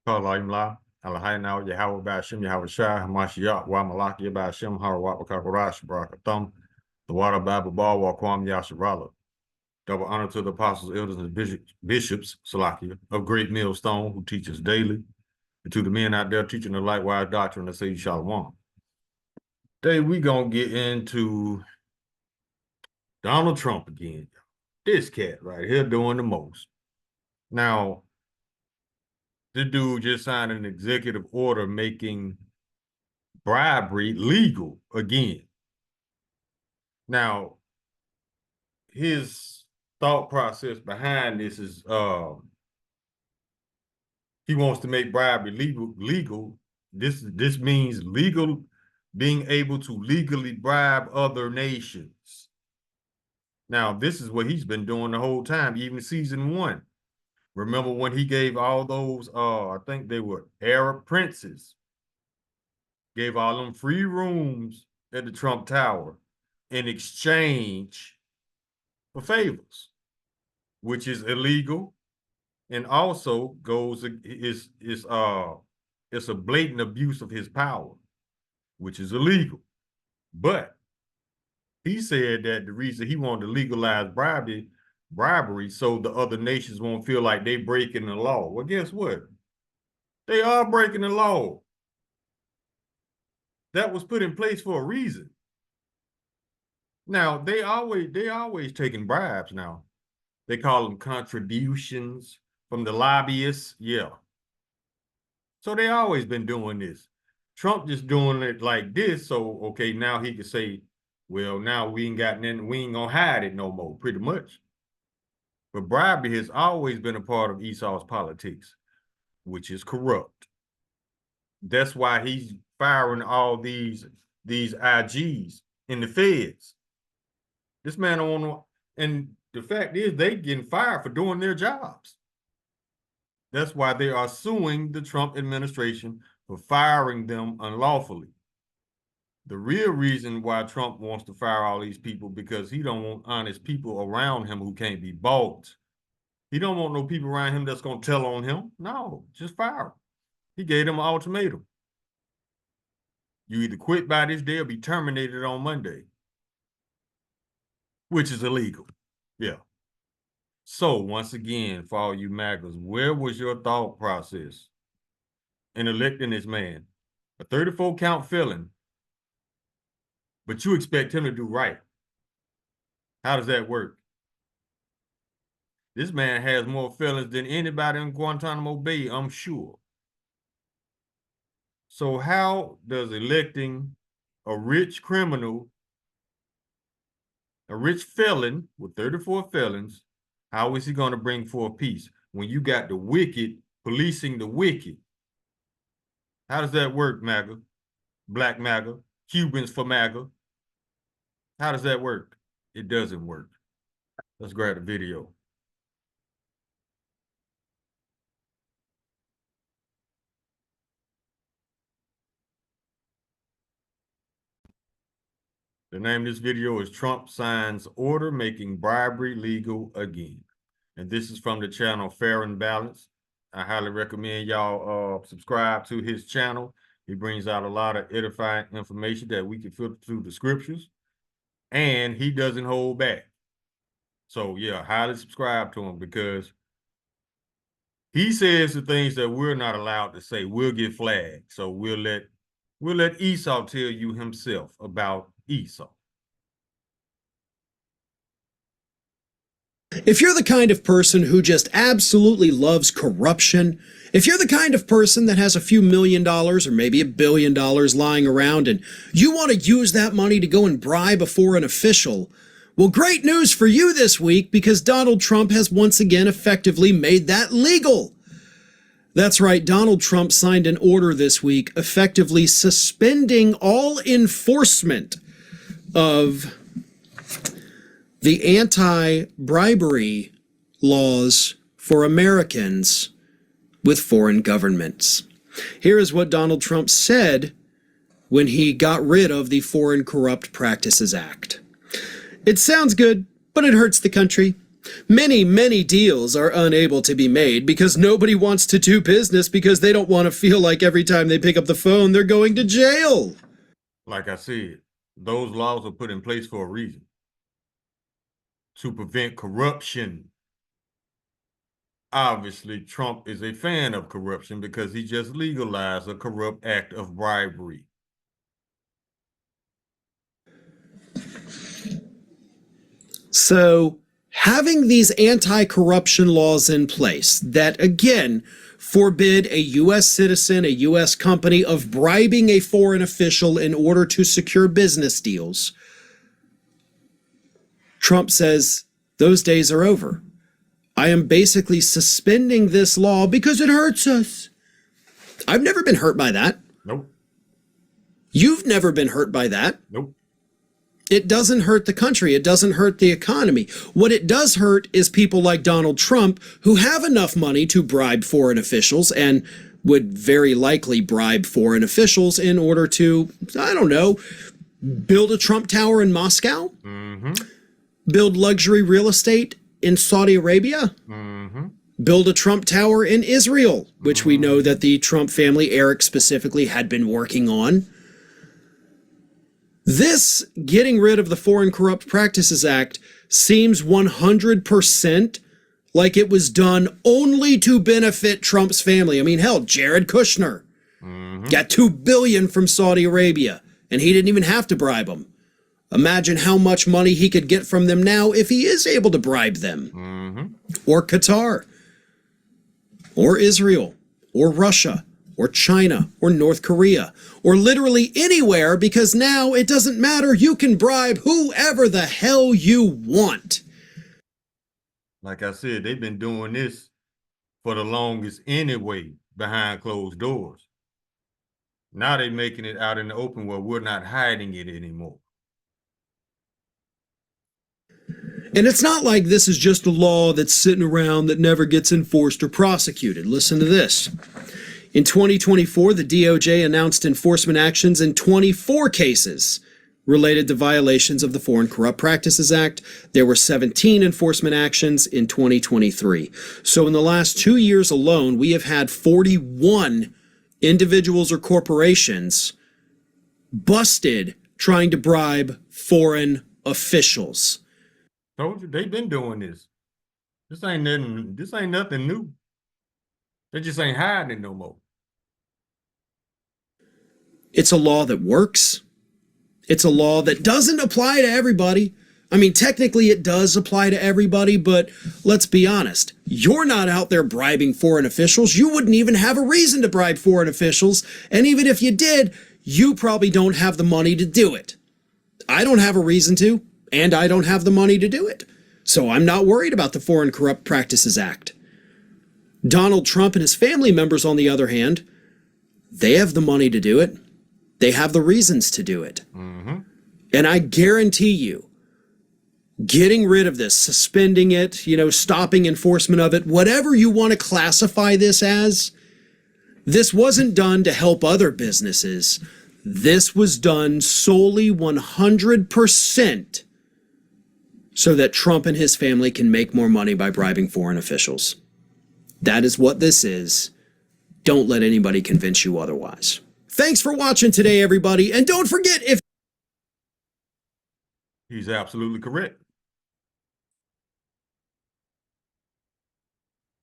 Kala Imla, Alahaina, Yahweh Bashim, Yahweh Shah, Hamashiach, Wamalaki, Bashim, Harawat, Kakarash, Barakathum, the water Bible Ball, Wakwam Yasharala. Double honor to the apostles, elders, and bishops, Salakia, of Great Millstone, who teaches daily, and to the men out there teaching the likewise doctrine of Sage Shalom. Today, we going to get into Donald Trump again. This cat right here doing the most. Now, this dude just signed an executive order making bribery legal again. Now, his thought process behind this is he wants to make bribery legal. This means legal, being able to legally bribe other nations. Now, this is what he's been doing the whole time, even season 1. Remember when he gave all those, I think they were Arab princes, gave all them free rooms at the Trump Tower in exchange for favors, which is illegal, and also it's a blatant abuse of his power, which is illegal. But he said that the reason he wanted to legalize bribery so the other nations won't feel like they breaking the law. Well, guess what? They are breaking the law. That was put in place for a reason. Now, they always taking bribes now. They call them contributions from the lobbyists. Yeah. So they always been doing this. Trump just doing it like this. So, okay, now he can say, well, now we ain't got nothing, we ain't gonna hide it no more, pretty much. But bribery has always been a part of Esau's politics, which is corrupt. That's why he's firing all these IGs in the feds. This man don't want to, and the fact is they getting fired for doing their jobs. That's why they are suing the Trump administration for firing them unlawfully. The real reason why Trump wants to fire all these people because he don't want honest people around him who can't be bought. He don't want no people around him that's going to tell on him. No, just fire him. He gave them an ultimatum. You either quit by this day or be terminated on Monday, which is illegal. Yeah. So once again, for all you MAGAs, where was your thought process in electing this man? A 34-count felon, but you expect him to do right. How does that work? This man has more felons than anybody in Guantanamo Bay, I'm sure. So how does electing a rich criminal, a rich felon with 34 felons, how is he going to bring forth peace when you got the wicked policing the wicked? How does that work, MAGA? Black MAGA, Cubans for MAGA. How does that work? It doesn't work. Let's grab the video. The name of this video is Trump Signs Order Making Bribery Legal Again. And this is from the channel Fair and Balanced. I highly recommend y'all subscribe to his channel. He brings out a lot of edifying information that we can filter through the scriptures. And he doesn't hold back. So yeah, highly subscribe to him because he says the things that we're not allowed to say. We'll get flagged. So we'll let Esau tell you himself about Esau. If you're the kind of person who just absolutely loves corruption, if you're the kind of person that has a few $1 million or maybe $1 billion lying around and you want to use that money to go and bribe a foreign official, well, great news for you this week because Donald Trump has once again effectively made that legal. That's right, Donald Trump signed an order this week effectively suspending all enforcement of the anti-bribery laws for Americans with foreign governments. Here is what Donald Trump said when he got rid of the Foreign Corrupt Practices Act. It sounds good, but it hurts the country. Many, many deals are unable to be made because nobody wants to do business because they don't want to feel like every time they pick up the phone, they're going to jail. Like I said, those laws are put in place for a reason, to prevent corruption. Obviously, Trump is a fan of corruption because he just legalized a corrupt act of bribery. So, having these anti corruption laws in place that, again, forbid a U.S. citizen, a U.S. company, of bribing a foreign official in order to secure business deals, Trump says those days are over. I am basically suspending this law because it hurts us. I've never been hurt by that. Nope. You've never been hurt by that. Nope. It doesn't hurt the country. It doesn't hurt the economy. What it does hurt is people like Donald Trump who have enough money to bribe foreign officials and would very likely bribe foreign officials in order to, I don't know, build a Trump Tower in Moscow, build luxury real estate in Saudi Arabia, build a Trump Tower in Israel, which we know that the Trump family, Eric specifically, had been working on. This getting rid of the Foreign Corrupt Practices Act seems 100% like it was done only to benefit Trump's family. I mean, hell, Jared Kushner got $2 billion from Saudi Arabia, and he didn't even have to bribe them. Imagine how much money he could get from them now if he is able to bribe them. Or Qatar, or Israel, or Russia, or China, or North Korea, or literally anywhere, because now it doesn't matter. You can bribe whoever the hell you want. Like I said, they've been doing this for the longest anyway, behind closed doors. Now they're making it out in the open where we're not hiding it anymore. And it's not like this is just a law that's sitting around that never gets enforced or prosecuted. Listen to this. In 2024, the DOJ announced enforcement actions in 24 cases related to violations of the Foreign Corrupt Practices Act. There were 17 enforcement actions in 2023. So in the last 2 years alone, we have had 41 individuals or corporations busted trying to bribe foreign officials. Told you, they've been doing this. This ain't nothing new. They just ain't hiding it no more. It's a law that works. It's a law that doesn't apply to everybody. I mean, technically it does apply to everybody, but let's be honest. You're not out there bribing foreign officials. You wouldn't even have a reason to bribe foreign officials. And even if you did, you probably don't have the money to do it. I don't have a reason to, and I don't have the money to do it. So I'm not worried about the Foreign Corrupt Practices Act. Donald Trump and his family members, on the other hand, they have the money to do it. They have the reasons to do it. And I guarantee you, getting rid of this, suspending it, stopping enforcement of it, whatever you want to classify this as, this wasn't done to help other businesses. This was done solely 100% so that Trump and his family can make more money by bribing foreign officials. That is what this is. Don't let anybody convince you otherwise. Thanks for watching today, everybody. And don't forget, if He's absolutely correct.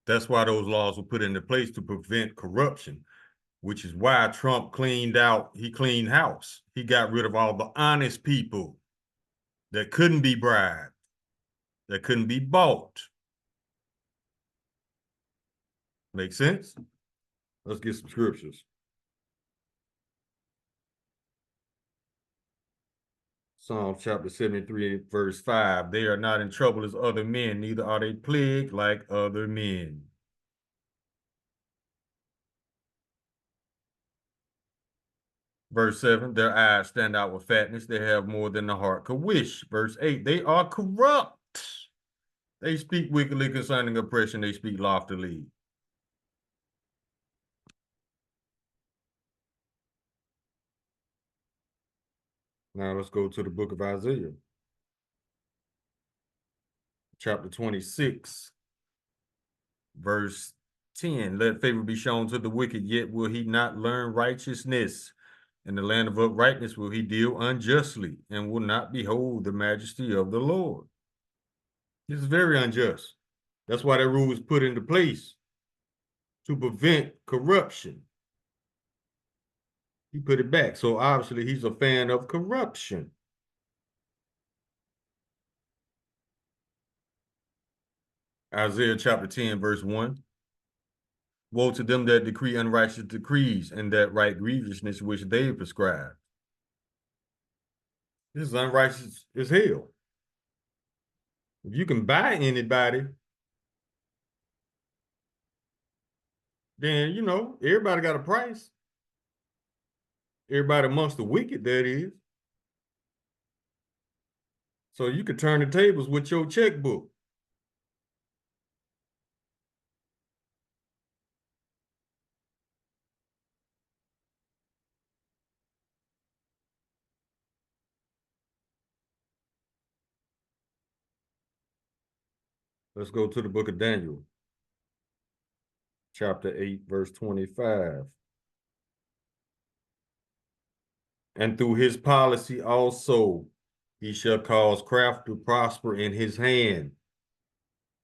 That's why those laws were put into place, to prevent corruption, which is why Trump cleaned house. He got rid of all the honest people that couldn't be bribed, that couldn't be bought. Make sense? Let's get some scriptures. Psalm chapter 73, verse 5. They are not in trouble as other men, neither are they plagued like other men. Verse 7, their eyes stand out with fatness. They have more than the heart could wish. Verse 8, they are corrupt. They speak wickedly concerning oppression. They speak loftily. Now let's go to the book of Isaiah. chapter 26, verse 10. Let favor be shown to the wicked, yet will he not learn righteousness. In the land of uprightness will he deal unjustly, and will not behold the majesty of the Lord. This is very unjust. That's why that rule was put into place to prevent corruption. He put it back. So obviously he's a fan of corruption. Isaiah chapter 10, verse 1. Woe to them that decree unrighteous decrees and that write grievousness which they prescribe. This is unrighteous as hell. If you can buy anybody, then, everybody got a price. Everybody amongst the wicked, that is. So you could turn the tables with your checkbook. Let's go to the book of Daniel, chapter 8, verse 25. And through his policy also, he shall cause craft to prosper in his hand.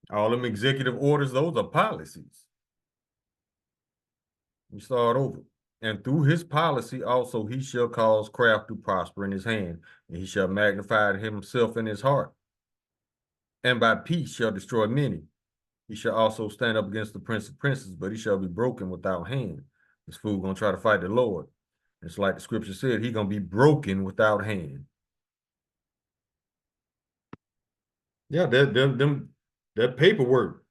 All them executive orders, those are policies. We start over. And through his policy also, he shall cause craft to prosper in his hand, and he shall magnify himself in his heart. And by peace shall destroy many. He shall also stand up against the prince of princes, but he shall be broken without hand. This fool gonna try to fight the Lord. It's like the scripture said, he gonna be broken without hand. Yeah, that paperwork,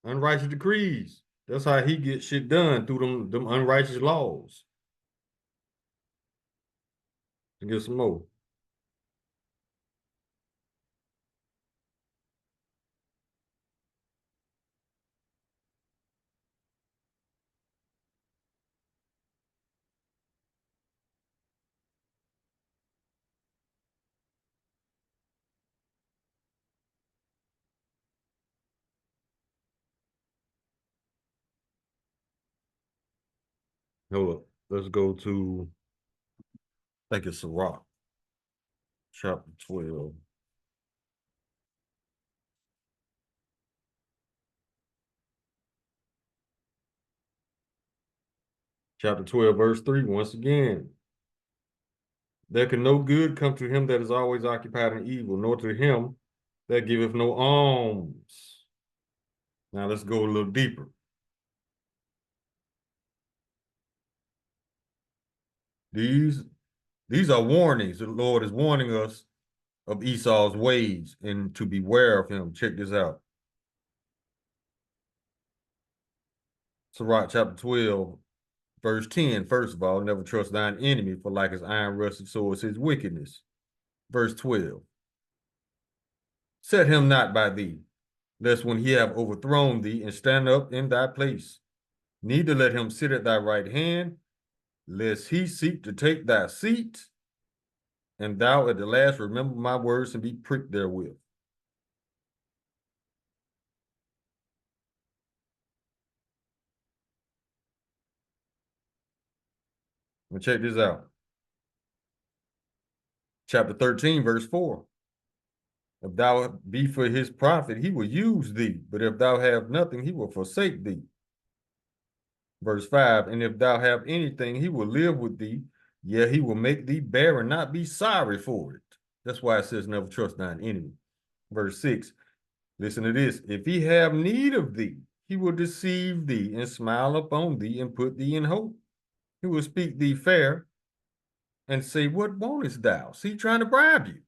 unrighteous decrees. That's how he gets shit done, through them unrighteous laws. To get some more. Hold up. Let's go to, I think it's Sirach, chapter 12. Chapter 12, verse 3, once again. There can no good come to him that is always occupied in evil, nor to him that giveth no alms. Now let's go a little deeper. These are warnings. The Lord is warning us of Esau's ways and to beware of him. Check this out. Sirach chapter 12, verse 10. First of all, never trust thine enemy, for like as iron rusted, so is his wickedness. Verse 12. Set him not by thee, lest when he have overthrown thee and stand up in thy place, neither let him sit at thy right hand, lest he seek to take thy seat, and thou at the last remember my words and be pricked therewith. Now check this out. Chapter 13, verse 4. If thou be for his profit, he will use thee, but if thou have nothing, he will forsake thee. Verse 5, and if thou have anything, he will live with thee, yea, he will make thee bear and not be sorry for it. That's why it says never trust thine enemy. Verse 6, listen to this. If he have need of thee, he will deceive thee and smile upon thee and put thee in hope. He will speak thee fair and say, what wantest thou? See, trying to bribe you.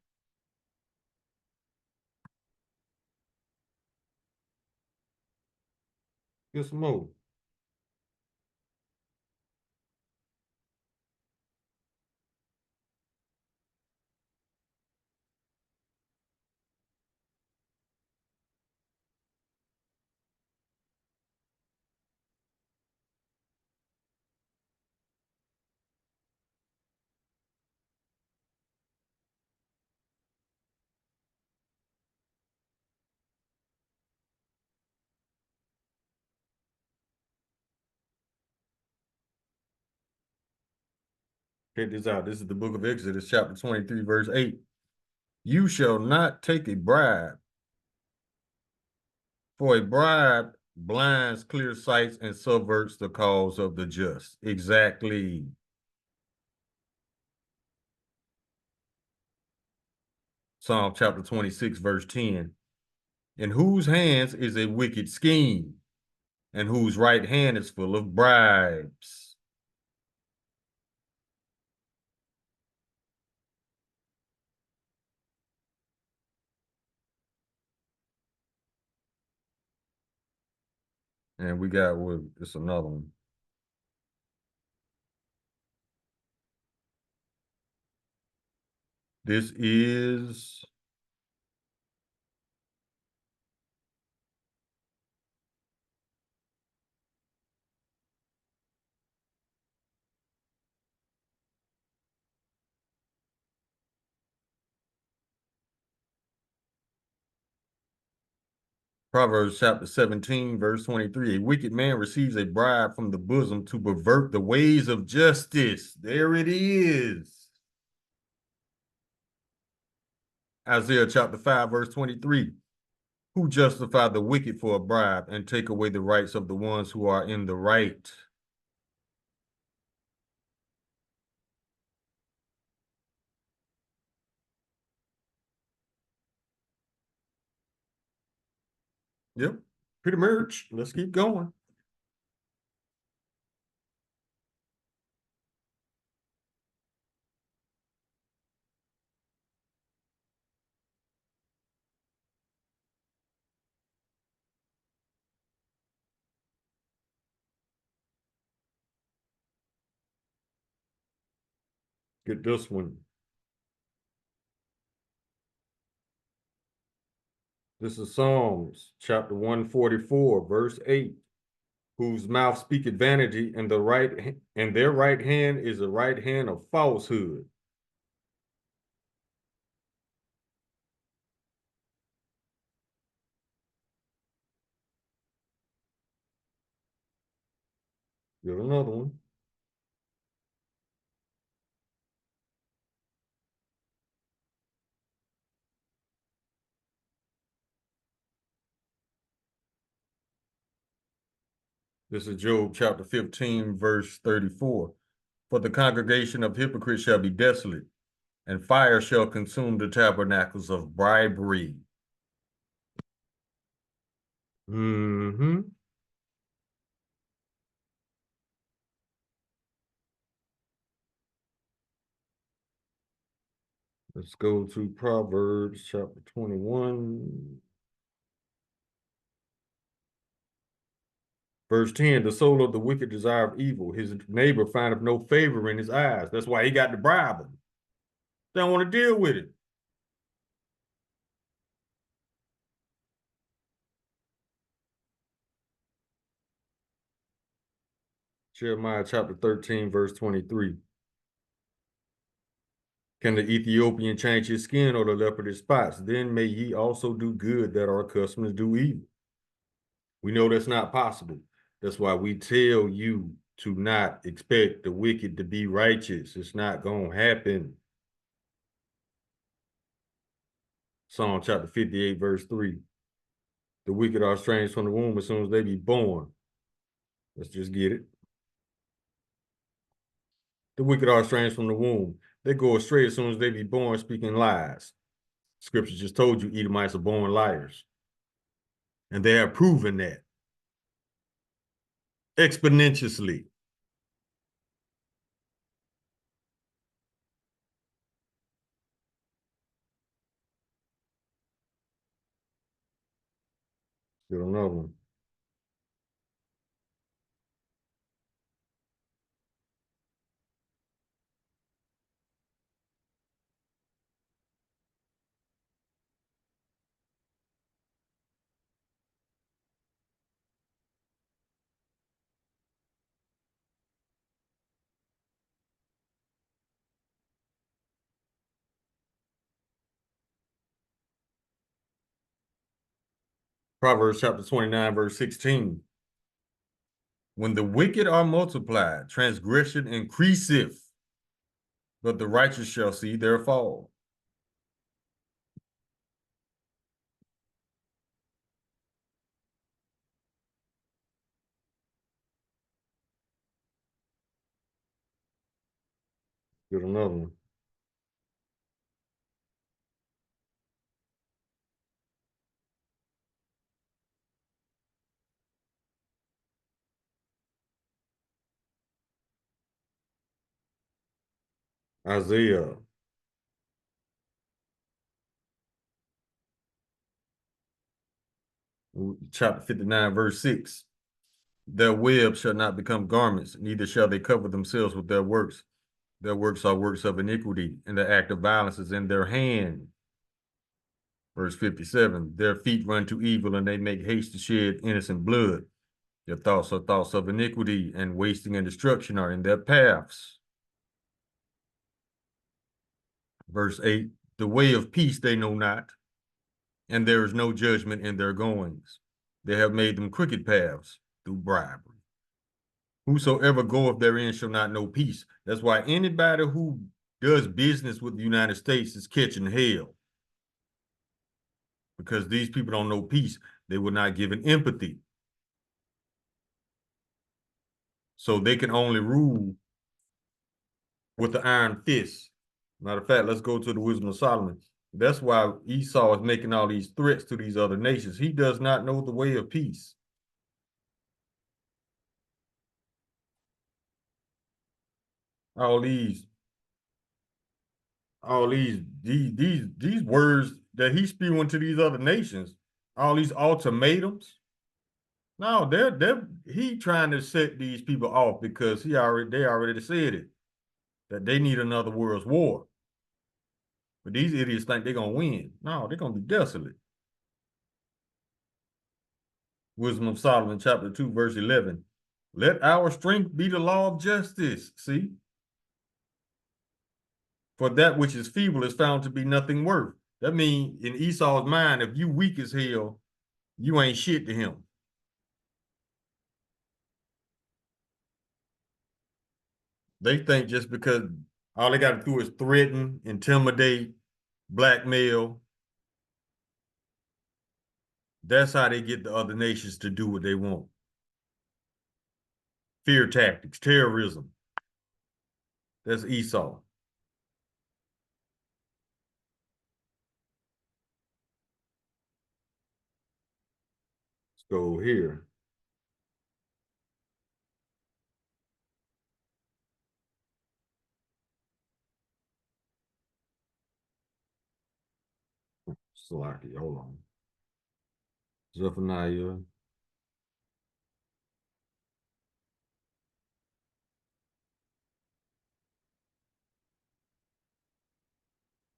Get some more. Check this out. This is the book of Exodus, chapter 23, verse 8. You shall not take a bribe, for a bribe blinds clear sights and subverts the cause of the just. Exactly. Psalm chapter 26, verse 10. In whose hands is a wicked scheme, and whose right hand is full of bribes. And we got, well, it's another one. This is Proverbs chapter 17, verse 23. A wicked man receives a bribe from the bosom to pervert the ways of justice. There it is. Isaiah chapter 5, verse 23. Who justify the wicked for a bribe and take away the rights of the ones who are in the right? Yep, pretty much. Let's keep going. Get this one. This is Psalms chapter 144, verse 8. Whose mouth speaketh vanity, and their right hand is the right hand of falsehood. Get another one. This is Job chapter 15, verse 34. For the congregation of hypocrites shall be desolate, and fire shall consume the tabernacles of bribery. Mm-hmm. Let's go to Proverbs chapter 21. Verse 10, the soul of the wicked desire of evil. His neighbor findeth no favor in his eyes. That's why he got to bribe him. They don't want to deal with it. Jeremiah chapter 13, verse 23. Can the Ethiopian change his skin or the leopard his spots? Then may ye also do good that our customers do evil. We know that's not possible. That's why we tell you to not expect the wicked to be righteous. It's not going to happen. Psalm chapter 58, verse 3. The wicked are estranged from the womb as soon as they be born. Let's just get it. The wicked are estranged from the womb. They go astray as soon as they be born, speaking lies. Scripture just told you Edomites are born liars. And they have proven that exponentially. Get another one. Proverbs chapter 29, verse 16. When the wicked are multiplied, transgression increaseth. but the righteous shall see their fall. Get another one. Isaiah chapter 59, verse 6. Their web shall not become garments, neither shall they cover themselves with their works. Their works are works of iniquity, and the act of violence is in their hand. Verse 57, their feet run to evil, and they make haste to shed innocent blood. Their thoughts are thoughts of iniquity, and wasting and destruction are in their paths. Verse 8, the way of peace they know not, and there is no judgment in their goings. They have made them crooked paths through bribery. Whosoever goeth therein shall not know peace. That's why anybody who does business with the United States is catching hell. Because these people don't know peace. They were not given empathy. So they can only rule with the iron fist. Matter of fact, let's go to the wisdom of Solomon. That's why Esau is making all these threats to these other nations. He does not know the way of peace. All these these words that he's spewing to these other nations, all these ultimatums. No, he trying to set these people off because they already said it, that they need another world's war. But these idiots think they're gonna win. No, they're gonna be desolate. Wisdom of Solomon, chapter 2, verse 11. Let our strength be the law of justice. See? For that which is feeble is found to be nothing worth. That means in Esau's mind, if you weak as hell, you ain't shit to him. They think just because all they got to do is threaten, intimidate, blackmail, that's how they get the other nations to do what they want. Fear tactics, terrorism. That's Esau. Let's go here. Salaki, hold on. Zephaniah.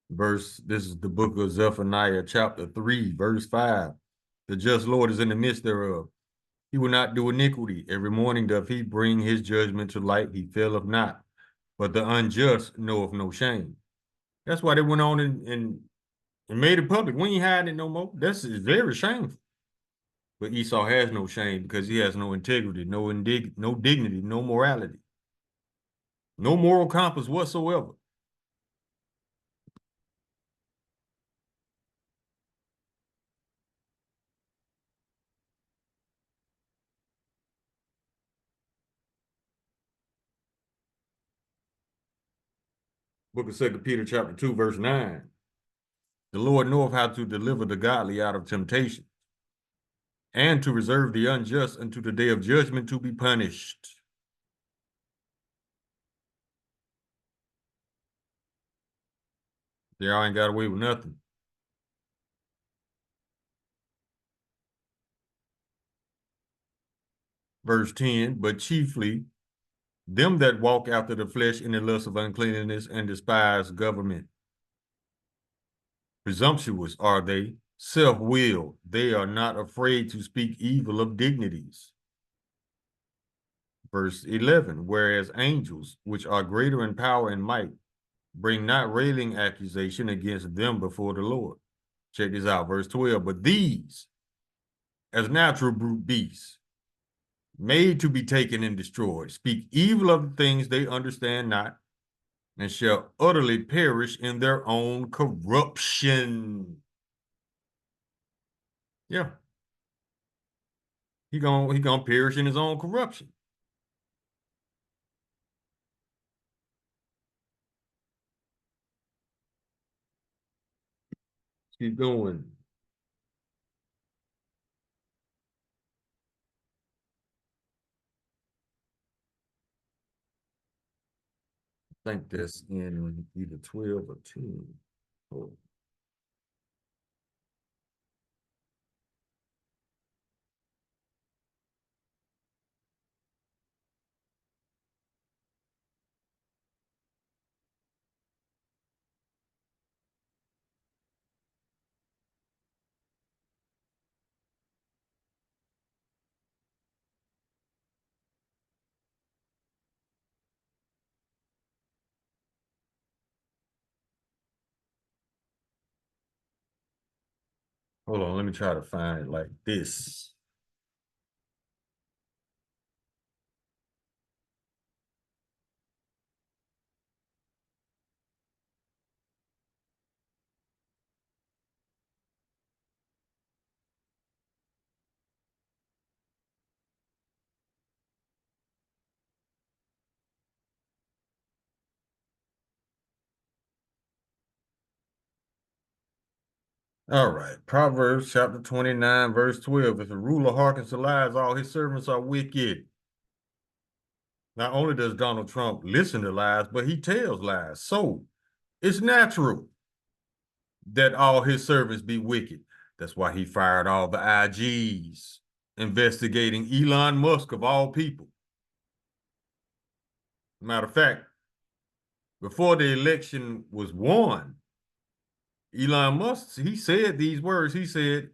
This is the book of Zephaniah, chapter 3, verse 5. The just Lord is in the midst thereof. He will not do iniquity. Every morning doth he bring his judgment to light. He faileth not. But the unjust knoweth no shame. That's why they went on and made it public. We ain't hiding it no more. This is very shameful. But Esau has no shame because he has no integrity, no dignity, no morality, no moral compass whatsoever. Book of 2 Peter chapter 2, verse 9. The Lord knoweth how to deliver the godly out of temptation, and to reserve the unjust unto the day of judgment to be punished. They all ain't got away with nothing. Verse 10, but chiefly them that walk after the flesh in the lust of uncleanness and despise government. Presumptuous are they, self-willed. They are not afraid to speak evil of dignities. Verse 11, whereas angels, which are greater in power and might, bring not railing accusation against them before the Lord. Check this out, verse 12. But these, as natural brute beasts, made to be taken and destroyed, speak evil of the things they understand not, and shall utterly perish in their own corruption. Yeah, he gonna perish in his own corruption. Keep going. I think that's in either 12 or 10. Oh. Hold on, let me try to find it like this. All right. Proverbs chapter 29, verse 12. If a ruler hearkens to lies, all his servants are wicked. Not only does Donald Trump listen to lies, but he tells lies. So it's natural that all his servants be wicked. That's why he fired all the IGs investigating Elon Musk of all people. Matter of fact, before the election was won, Elon Musk, he said these words. He said,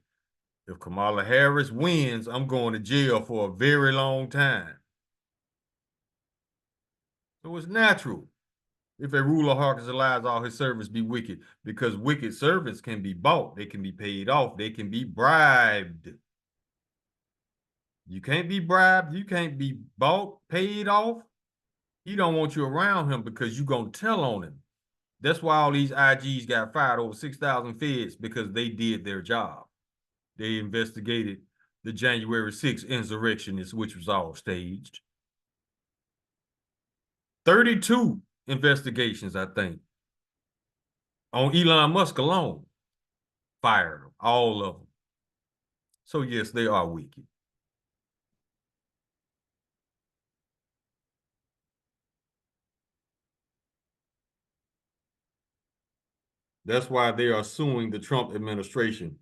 if Kamala Harris wins, I'm going to jail for a very long time. So it's natural. If a ruler hearkens and lies, all his servants be wicked, because wicked servants can be bought, they can be paid off, they can be bribed. You can't be bribed, you can't be bought, paid off. He don't want you around him because you gonna tell on him. That's why all these IGs got fired, over 6,000 feds, because they did their job. They investigated the January 6th insurrection, which was all staged. 32 investigations, I think, on Elon Musk alone. Fired them, all of them. So yes, they are wicked. That's why they are suing the Trump administration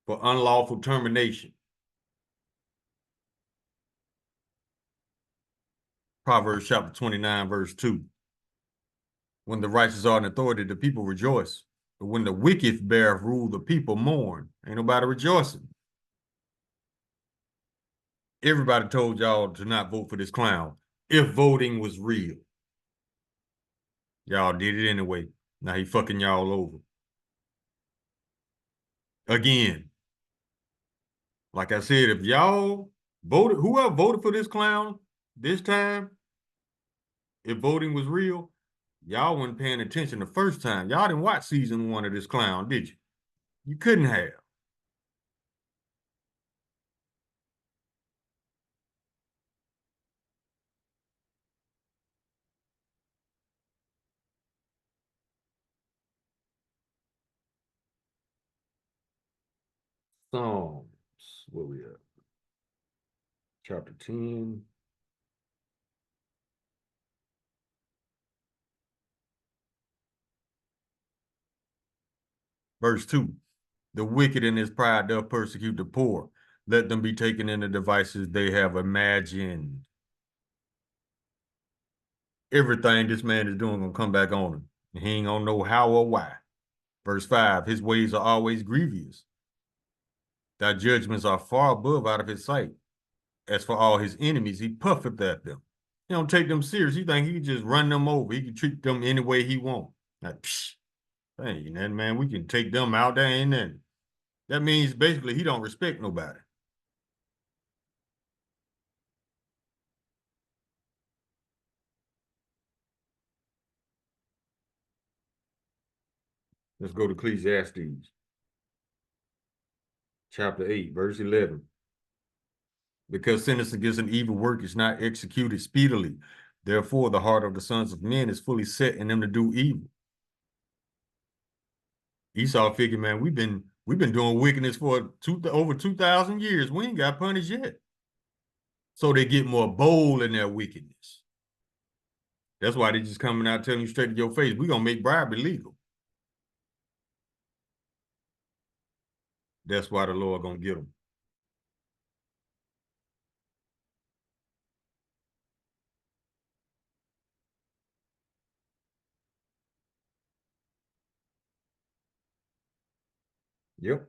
for unlawful termination. Proverbs chapter 29, verse 2. When the righteous are in authority, the people rejoice. But when the wicked bear rule, the people mourn. Ain't nobody rejoicing. Everybody told y'all to not vote for this clown if voting was real. Y'all did it anyway. Now he fucking y'all over. Again, like I said, if y'all voted, whoever voted for this clown this time, if voting was real, y'all weren't paying attention the first time. Y'all didn't watch season 1 of this clown, did you? You couldn't have. Psalms, where we at? Chapter 10. Verse 2. The wicked in his pride doth persecute the poor. Let them be taken in the devices they have imagined. Everything this man is doing gonna come back on him. And he ain't gonna know how or why. Verse 5. His ways are always grievous. Thy judgments are far above out of his sight. As for all his enemies, he puffeth at them. He don't take them serious. He think he can just run them over. He can treat them any way he want. Like, psh, that ain't nothing, man. We can take them out. There ain't nothing. That means basically he don't respect nobody. Let's go to Ecclesiastes, chapter 8, verse 11. Because sentence against an evil work is not executed speedily. Therefore, the heart of the sons of men is fully set in them to do evil. Esau figured, man, we've been doing wickedness for over 2,000 years. We ain't got punished yet. So they get more bold in their wickedness. That's why they just coming out telling you straight to your face, we're gonna make bribery legal. That's why the Lord gonna get them. Yep.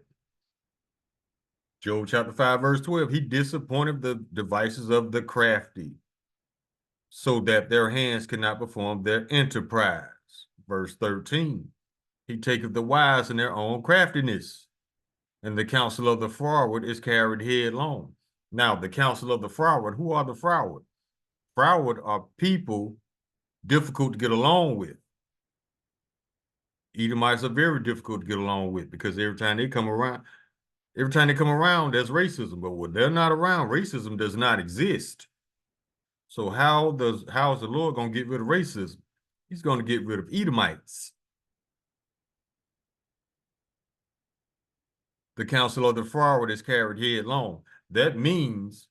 Job chapter 5, verse 12. He disappointed the devices of the crafty, so that their hands cannot perform their enterprise. Verse 13. He taketh the wise in their own craftiness, and the counsel of the froward is carried headlong. Now, the counsel of the froward, who are the froward? Froward are people difficult to get along with. Edomites are very difficult to get along with because every time they come around, there's racism. But when they're not around, racism does not exist. So how is the Lord gonna get rid of racism? He's gonna get rid of Edomites. The counsel of the froward is carried headlong. That means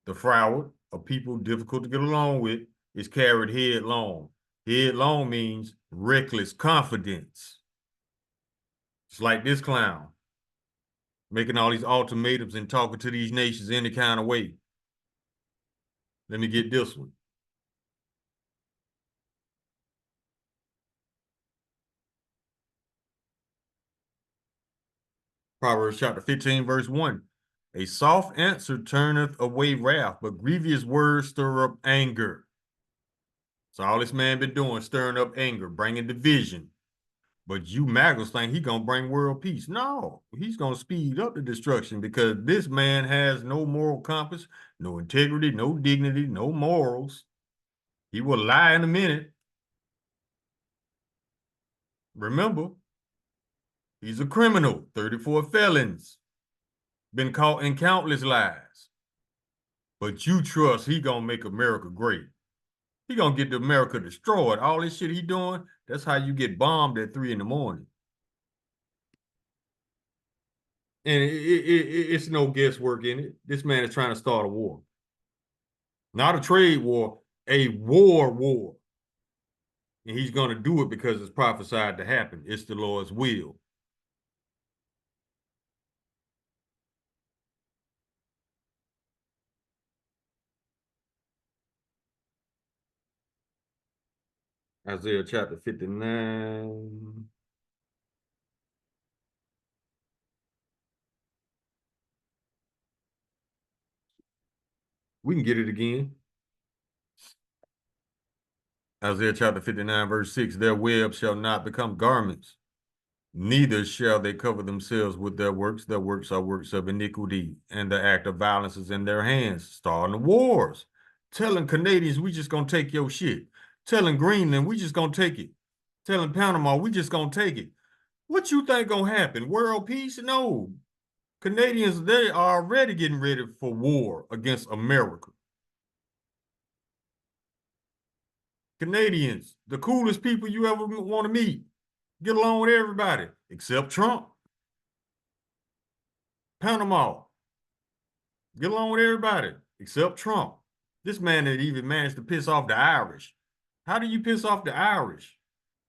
the froward, a people difficult to get along with, is carried headlong. Headlong means reckless confidence. It's like this clown making all these ultimatums and talking to these nations any kind of way. Let me get this one. Proverbs chapter 15, verse 1. A soft answer turneth away wrath, but grievous words stir up anger. So all this man been doing, stirring up anger, bringing division. But you maggots think he gonna bring world peace. No, he's gonna speed up the destruction because this man has no moral compass, no integrity, no dignity, no morals. He will lie in a minute. Remember, he's a criminal, 34 felons, been caught in countless lies. But you trust he gonna make America great. He gonna get America destroyed. All this shit he doing, that's how you get bombed at 3 in the morning. And it's no guesswork in it. This man is trying to start a war. Not a trade war, a war. And he's going to do it because it's prophesied to happen. It's the Lord's will. Isaiah chapter 59. We can get it again. Isaiah chapter 59, verse 6. Their webs shall not become garments, neither shall they cover themselves with their works. Their works are works of iniquity, and the act of violence is in their hands, starting wars. Telling Canadians, we just gonna take your shit. Telling Greenland, we just gonna take it. Telling Panama, we just gonna take it. What you think gonna happen? World peace? No. Canadians, they are already getting ready for war against America. Canadians, the coolest people you ever want to meet. Get along with everybody, except Trump. Panama, get along with everybody, except Trump. This man had even managed to piss off the Irish. How do you piss off the Irish?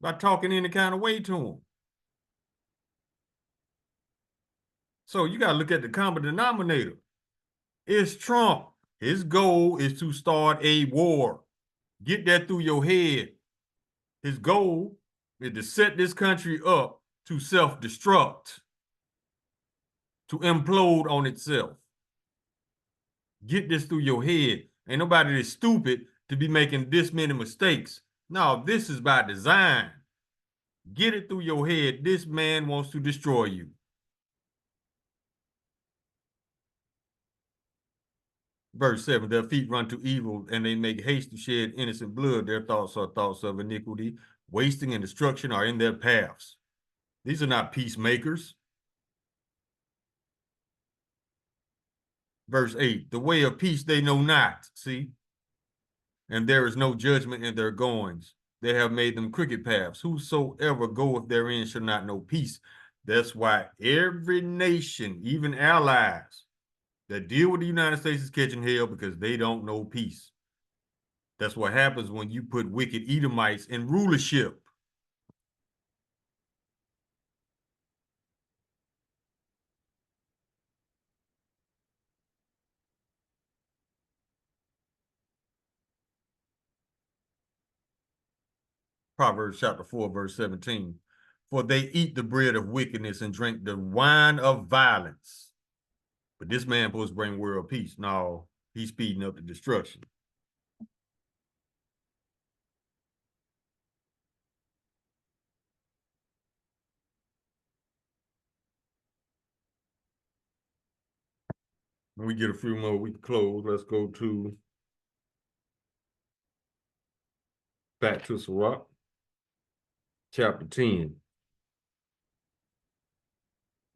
By talking any kind of way to them. So you got to look at the common denominator. It's Trump. His goal is to start a war. Get that through your head. His goal is to set this country up to self-destruct, to implode on itself. Get this through your head. Ain't nobody that's stupid to be making this many mistakes. No, this is by design. Get it through your head. This man wants to destroy you. Verse 7, their feet run to evil, and they make haste to shed innocent blood. Their thoughts are thoughts of iniquity. Wasting and destruction are in their paths. These are not peacemakers. Verse 8, the way of peace they know not, see? And there is no judgment in their goings. They have made them crooked paths. Whosoever goeth therein shall not know peace. That's why every nation, even allies, that deal with the United States is catching hell because they don't know peace. That's what happens when you put wicked Edomites in rulership. Proverbs chapter 4, verse 17. For they eat the bread of wickedness and drink the wine of violence. But this man supposed to bring world peace. No, he's speeding up the destruction. When we get a few more, we can close. Let's go to back to Sirach, chapter 10,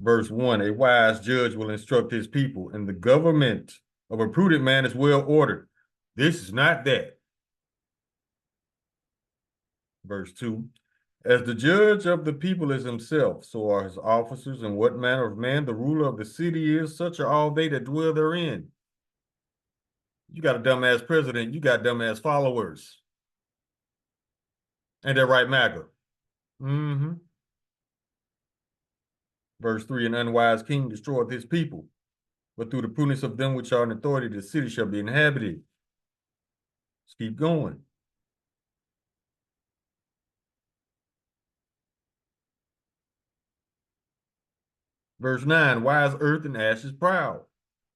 verse 1. A wise judge will instruct his people, and the government of a prudent man is well ordered. This is not that. Verse 2. As the judge of the people is himself, so are his officers, and what manner of man the ruler of the city is, such are all they that dwell therein. You got a dumbass president, you got dumbass followers. And they're right, MAGA. Mm-hmm. Verse 3, an unwise king destroyeth his people, but through the prudence of them which are in authority, the city shall be inhabited. Let's keep going. Verse 9, wise earth and ash is proud.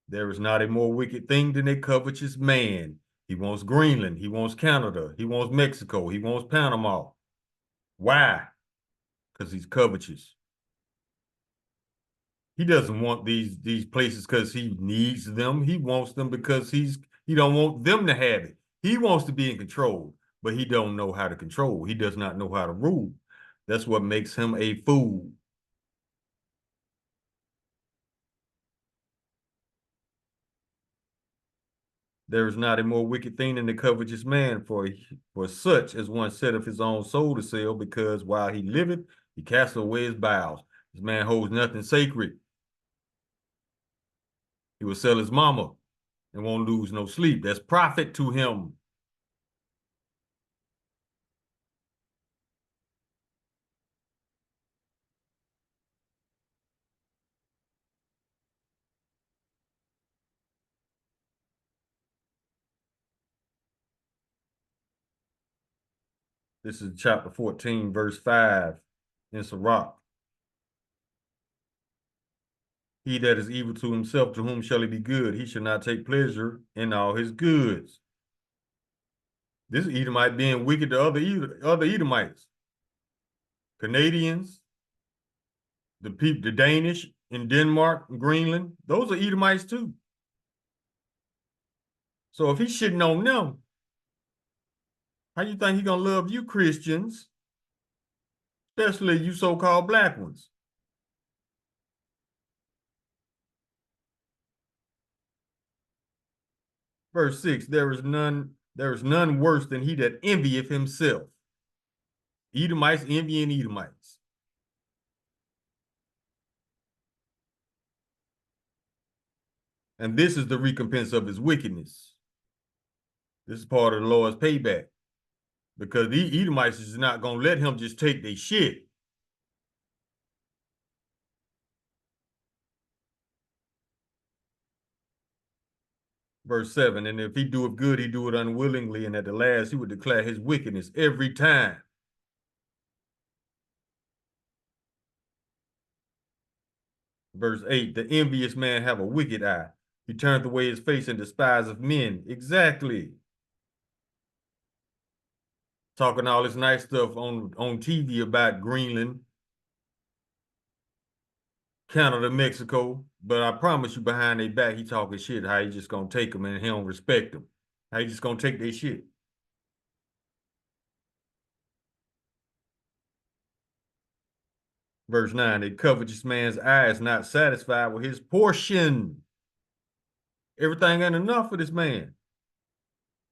There is not a more wicked thing than a covetous man. He wants Greenland. He wants Canada. He wants Mexico. He wants Panama. Why? Because he's covetous. He doesn't want these places because he needs them. He wants them because he don't want them to have it. He wants to be in control, but he don't know how to control. He does not know how to rule. That's what makes him a fool. There is not a more wicked thing than the covetous man, for such as one setteth his own soul to sell, because while he liveth, he casteth away his bowels. This man holds nothing sacred. He will sell his mama and won't lose no sleep. That's profit to him. This is chapter 14, verse 5 in Sirach. He that is evil to himself, to whom shall he be good? He shall not take pleasure in all his goods. This Edomite being wicked to other Edomites, Canadians, the Danish in Denmark, Greenland, those are Edomites too. So if he's shitting on them, how you think he gonna love you Christians, especially you so-called black ones? Verse 6, there is none worse than he that envieth himself. Edomites envying Edomites. And this is the recompense of his wickedness. This is part of the Lord's payback. Because the Edomites is not going to let him just take their shit. Verse 7, and if he doeth good, he do it unwillingly, and at the last he would declare his wickedness every time. Verse 8, the envious man have a wicked eye. He turneth away his face and despiseth men. Exactly. Talking all this nice stuff on TV about Greenland, Canada, Mexico, but I promise you behind their back, he talking shit, how he just gonna take them and he don't respect them. How he just gonna take their shit. Verse 9, a covetous man's eye is not satisfied with his portion. Everything ain't enough for this man.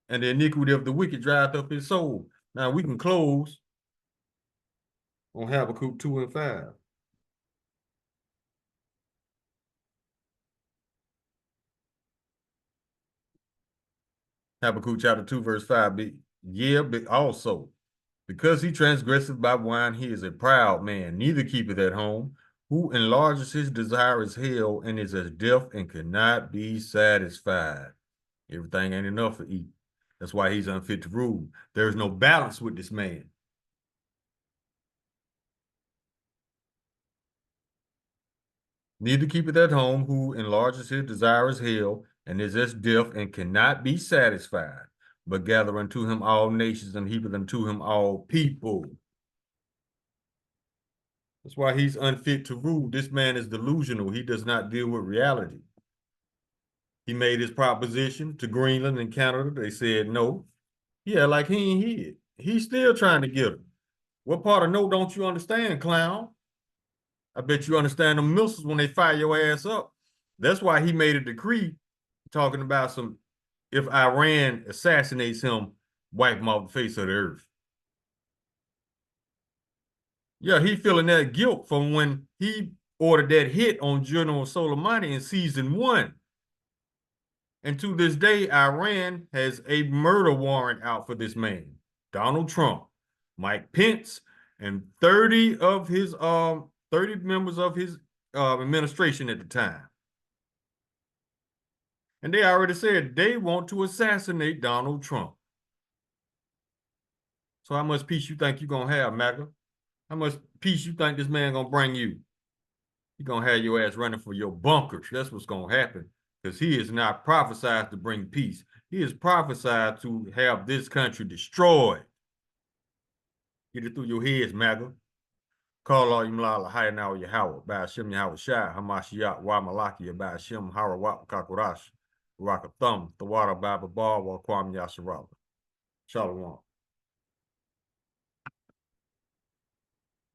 And the iniquity of the wicked drieth up his soul. Now we can close on Habakkuk 2 and 5. Habakkuk chapter 2, verse 5. But also, because he transgresseth by wine, he is a proud man, neither keepeth at home, who enlarges his desire is hell, and is as deaf and cannot be satisfied. Everything ain't enough to eat. That's why he's unfit to rule. There is no balance with this man. Neither keepeth at home, who enlarges his desire is hell, and is as deaf and cannot be satisfied, but gather unto him all nations and heapeth unto him all people. That's why he's unfit to rule. This man is delusional. He does not deal with reality. He made his proposition to Greenland and Canada. They said no. Yeah, like he ain't hid. He's still trying to get them. What part of no don't you understand, clown? I bet you understand the missiles when they fire your ass up. That's why he made a decree talking about if Iran assassinates him, wipe him off the face of the earth. Yeah, he feeling that guilt from when he ordered that hit on General Soleimani in season 1. And to this day, Iran has a murder warrant out for this man, Donald Trump, Mike Pence, and 30 members of his administration at the time. And they already said they want to assassinate Donald Trump. So how much peace you think you're gonna have, MAGA? How much peace you think this man gonna bring you? You're gonna have your ass running for your bunkers. That's what's gonna happen. Because he is not prophesied to bring peace. He is prophesied to have this country destroyed. Get it through your heads, MAGA. Call all you mlala high now Yahweh, Bashim Yahweh Shai, Hamashiach, Wa Malaki, Bashim, Harawat, Kakurash, Rakathum, Thawara Baba Bar, Wa Kwam Yasharala. Shalom.